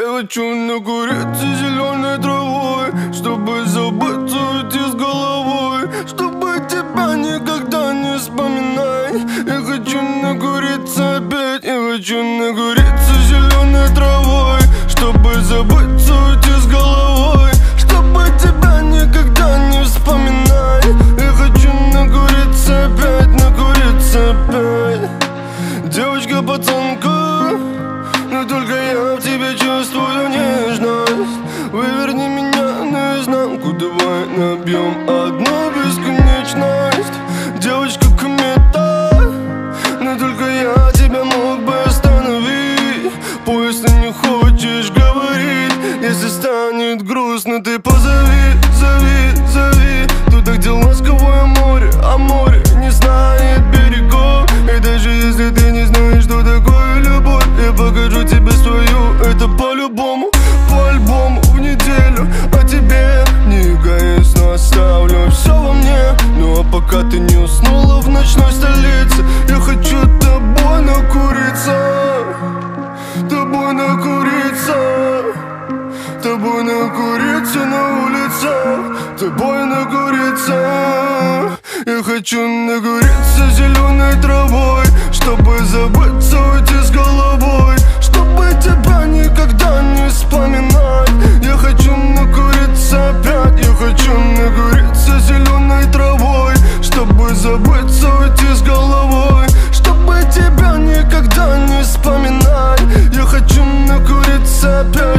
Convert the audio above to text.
Я хочу накуриться зеленой травой, чтобы забыться уйти с головой, чтобы тебя никогда не вспоминать. Я хочу накуриться опять, я хочу накуриться зеленой травой, чтобы забыться уйти с головой, чтобы тебя никогда не вспоминать. Я хочу накуриться опять, накуриться опять. Девочка, пацанка, но только я в тебе чувствую нежность. Выверни меня наизнанку, давай набьем одну бесконечность. Девочка, комета, но только я тебя мог бы остановить. Пусть ты не хочешь говорить, если станет грустно, ты позови, зови, зови туда, где ласковое море, а море не знает берегов. И даже если ты не знаешь, что такое любовь, я покажу тебе свою, это по-любому, по-альбому в неделю. А тебе не гасно оставлю все во мне. Ну а пока ты не уснула в ночной столице, я хочу тобой накуриться, тобой накуриться, тобой накуриться на улице, тобой накуриться. Я хочу накуриться зеленой травой, чтобы забыться уйти с головой, чтобы тебя никогда не вспоминать. Я хочу накуриться опять, я хочу накуриться зеленой травой, чтобы забыться уйти с головой, чтобы тебя никогда не вспоминать. Я хочу накуриться опять.